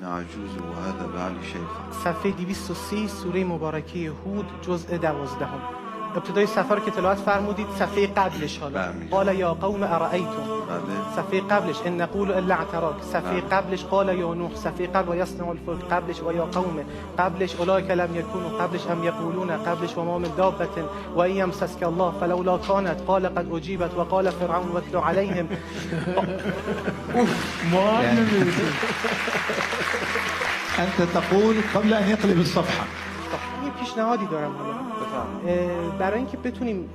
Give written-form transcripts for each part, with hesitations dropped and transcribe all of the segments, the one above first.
أنا عجوز وهذا بعلي شيخ. صفحه 230 سوره مبارکه هود جزء 12. ابتدای صفحه رو که تلاوت فرمودید صفحه قبلش حالا قال یا قوم ارأیتم، صفحه قبلش ان نقول الا اعتراک، صفحه قبلش قال یا نوح، صفحه قبل و یصنع الفلک، قبلش و یا قوم، قبلش اولئک لم یکونوا، قبلش ام یقولون، قبلش و ما من دابة و ان یمسسک الله فلولا كانت قال قد اجیبت و قال فرعون واتل علیهم. انت تقول قبل ان يقلب الصفحه. یه پیشنهادی دارم حالا برای اینکه بتونیم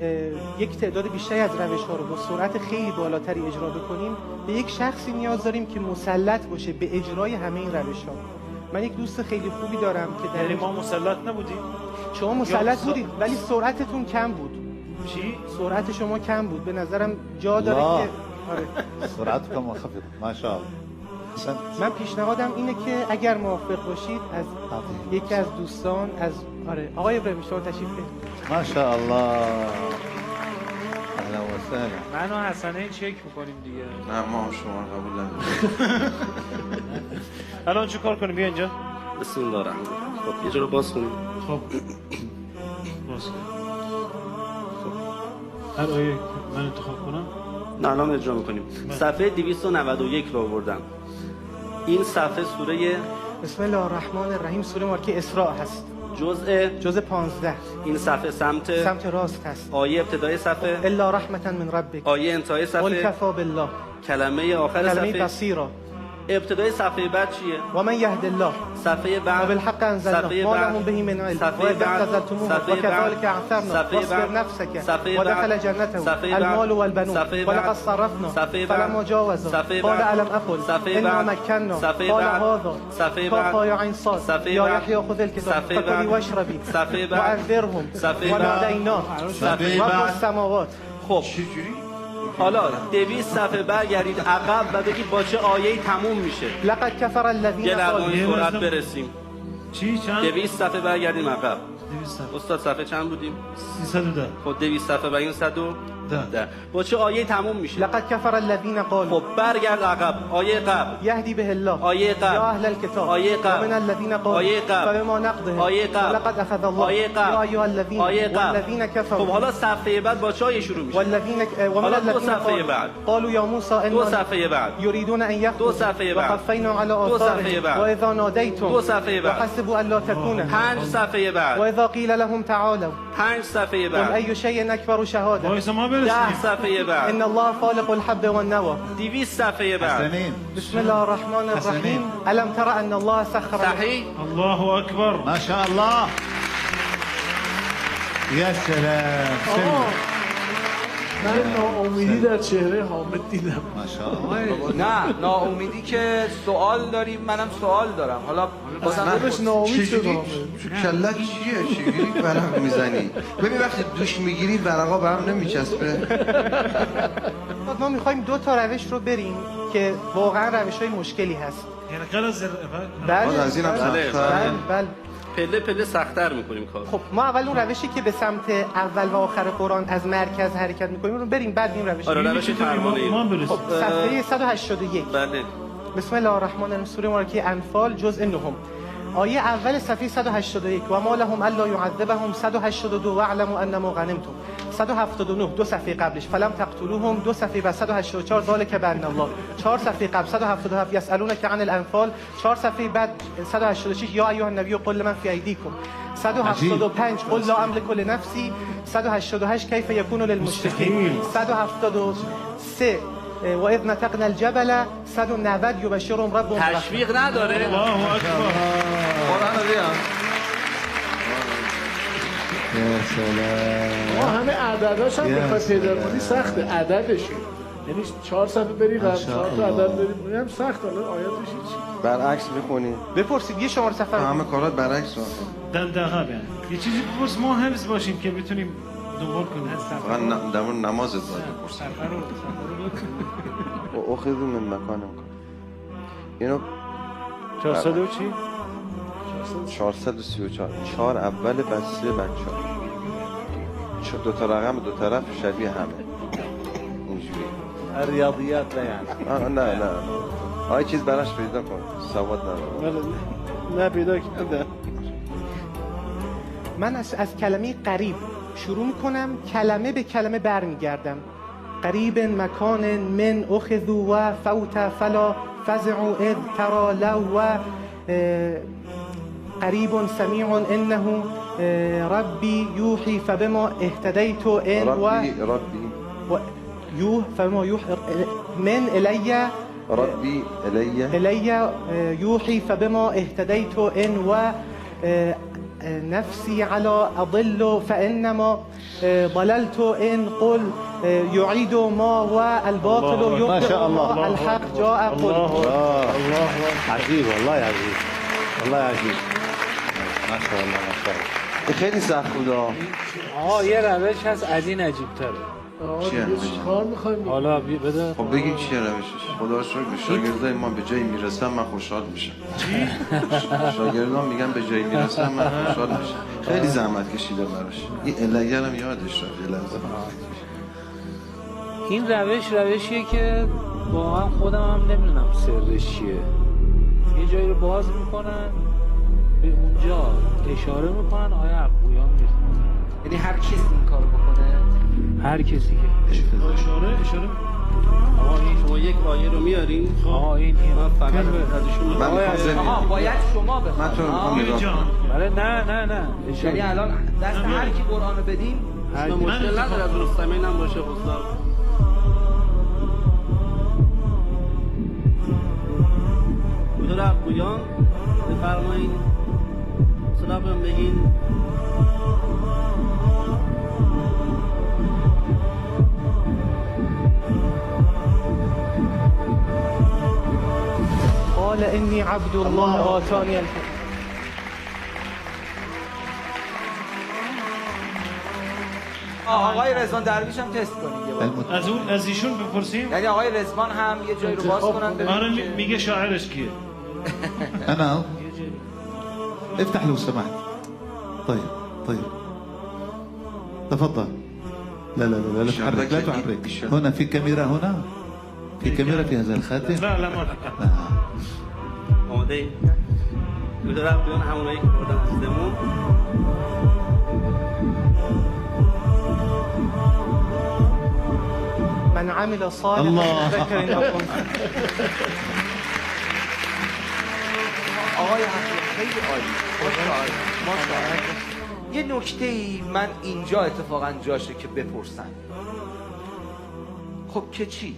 یک تعداد بیشتری از روش‌ها رو با سرعت خیلی بالاتری اجرا بکنیم، به یک شخصی نیاز داریم که مسلط باشه به اجرای همه این روش‌ها. من یک دوست خیلی خوبی دارم که یعنی ما مسلط نبودیم؟ شما مسلط بودید ولی سرعتتون کم بود. چی؟ سرعت شما کم بود. به نظرم جا داره که آره سرعتكم منخفض ما شاء الله. من پیشنهادم اینه که اگر موافق باشید از یکی از دوستان از آقای ابراهیمی شما تشریف بیارید. ما شاء الله. اهلا و سهلا. من و حسنه چک میکنیم دیگه. نه ما شما رو قبول نداریم. الان چه کار کنیم؟ بیا اینجا. بسم الله الرحمن الرحیم. خب یه جا رو باز کنیم. خب باز کنیم. هر آیه من انتخاب کنم؟ نه الان اجرا میکنیم. صفحه 291 رو آوردم. این صفحه سوره بسم الله الرحمن الرحیم سوره مبارکه اسراء هست. جزء 15. این صفحه سمت راست هست. آیه ابتدای صفحه الا رحمتا من ربک. آیه انتهای صفحه قل کفا بالله. کلمه آخر صفحه کلمه بصیرا. ابتدای صفحه بعد چیه؟ و من یهد الله. صفحه بعد و بالحق انزلنا ما لهم به من علم. صفحه بعد و كذلك اعثرنا واصبر نفسك ودخل جنته المال والبنون ولقد صرفنا فلما جاوزوا قال الم اقل انا مكنا قال هذا كاف يا عين صاد يا يحيى خذ الكتاب فكلي واشربي وانذرهم وناديناه رب السماوات. خب حالا 200 صفحه برگردید عقب و بگید با چه آیه‌ای تموم میشه. لقد كفر الذين قالوا سرعت برسیم. چی چند؟ 200 صفحه برگردیم عقب. 200 صفحه. استاد صفحه چند بودیم؟ 310. خب 200 صفحه برگردیم 110. با چه آیه‌ای تموم میشه؟ لقد كفر الذين قالوا. خب برگرد عقب. آیه قبل. يهدي به الله. آیه قبل. يا اهل الكتاب. آیه قبل. ومن الذين قالوا. آیه قبل. فبما نقضهم. آیه قبل. لقد اخذ الله. آیه قبل. يا ايها الذين. آیه قبل. والذين كفروا. خب حالا صفحه بعد با چه آیه شروع میشه؟ والذين ومن الذين قالوا يا موسى ان دو صفحه بعد. يريدون ان يخرجوا. دو صفحه بعد. وقفينا على آثارهم واذا ناديتم. دو صفحه بعد. وحسبوا الا تكون. 5 صفحه بعد. واذا قيل لهم تعالوا. 5 صفحه قل بعد. اي شيء اكبر شهاده. وایسا ما برسیم. 10 صفحه بعد. ان الله خالق الحب والنوى. 200 صفحه بعد. حسنين. بسم الله الرحمن الرحيم. الم ترى ان الله سخر. صحیح. الله اکبر. ما شاء الله. يا سلام. من ناامیدی در چهره حامد دیدم. ما شاء الله. نه ناامیدی که سوال داریم، منم سوال دارم. حالا اصلا بهش ناامید شدم. تو کلت چیه؟ چجوری ورق میزنی؟ ببین وقتی دوش میگیری ورقا به هم نمیچسبه. ما میخوایم 2 تا روش رو بریم که واقعا روش‌های مشکلی هست. یعنی غیر از بله از اینم بله بله. پله پله سخت‌تر می‌کنیم کارو. خب ما اول اون روشی که به سمت اول و آخر قرآن از مرکز حرکت می‌کنیم رو بریم، بعد این روش. آره روش فرمانه. خب صفحه 181. بله. بسم الله الرحمن الرحیم سوره مبارکه انفال جزء 9. آیه اول صفحه 181 و ما لهم الا يعذبهم 182 واعلموا انما غنمتم 179 2 صفحه قبلش فلم تقتلوهم 2 صفحه بعد 184 ذلك بان الله 4 صفحه قبل 177 يسالونك عن الانفال 4 صفحه بعد 186 یا ایها النبی قل لمن في ایدیکم 175 قل لا املك لنفسي 188 كيف يكون للمشركين 173 و اذ نتقنا الجبل 190 یبشرهم ربهم تشویق نداره. الله اکبر. قرآن رو بیان. يا سلام. ما همه عدداش هم بخوای پیدا کنی سخته عددش. یعنی 4 صفحه بری و 4 تا عدد بریم اونم سخت. حالا آیاتش چی؟ برعکس میخونی. بپرسید یه شماره صفحه همه کارات برعکس میخونی. دغدغه یعنی یه چیزی بپرس ما حفظ باشیم که بتونیم دنبال کنیم. فقط در مورد نمازت باید بپرسی. و اخذ من مکانم کن. اینو 400 و چی؟ 434 4 اول بسته بعد 4 2 تا رقم 2 طرف شبیه همه اینجوری. ریاضیات نه یعنی. نه آی چیز براش پیدا کن سواد نداره. نه پیدا کردم. من از کلمه قریب شروع میکنم، کلمه به کلمه برمیگردم. قریب مکان من اخذوا و فوت فلا فزعوا اذ ترى لو و قریب سمیع انه ربی یوحی فبما اهتدیت ان ربی فبما یوحی من الی ربی الی یوحی فبما اهتدیت ان و نفسي على أضل فإنما ضللت إن قل يعيد ما والباطل ما شاء يبطل الله. ما الحق جاء قل الله عجيب والله عجيب والله عجيب ما شاء الله ما شاء الله. خیلی سخت بود. یه روش هست از این عجیب تره. چیه؟ کار میخوایم حالا بده. خب بگین چیه روشش؟ خدا شکر به شاگردای ما به جایی میرسم من خوشحال میشم. چی؟ شاگردان میگن به جایی میرسم من خوشحال میشم. خیلی زحمت کشیده براش. این الیگرم یادش رفت یه لحظه. این روشیه که واقعا خودم هم نمیدونم سرش چیه. یه جایی رو باز میکنن به اونجا اشاره میکنن آیه ابویان میخونن. یعنی هر کسی این کارو بکنه؟ هر کسی که اشاره شما یک آیه رو میارین. این من فقط ازشون من میخوام زمین. باید شما من بخونید. تو رو میخوام نگاه کنم. بله نه یعنی الان دست هر کی قرآن رو بدیم مشکل نداره از رستمین هم باشه استاد. حضور ابویان بفرمایید صدا بهم بگین. قال إني عبد الله آتاني آقای رضوان درویش هم تست کنید. از ایشون بپرسیم. یعنی آقای رضوان هم یه جایی رو باز کنن ببینیم. میگه شاعرش کیه؟ أنا افتح لو سمحت. طيب تفضل. لا تحرك لا تحرك. هنا في كاميرا هنا في كاميرا في هذا الخاتم. لا ما في. آماده ای؟ حضور ابویان همونایی که بردن ازدمون. من عمل صالحا الله. ذكر أو أنثى. آقای حقیقی خیلی عالی. ماشاءالله. یه نکته‌ای من اینجا اتفاقا جاشه که بپرسن. خب که چی؟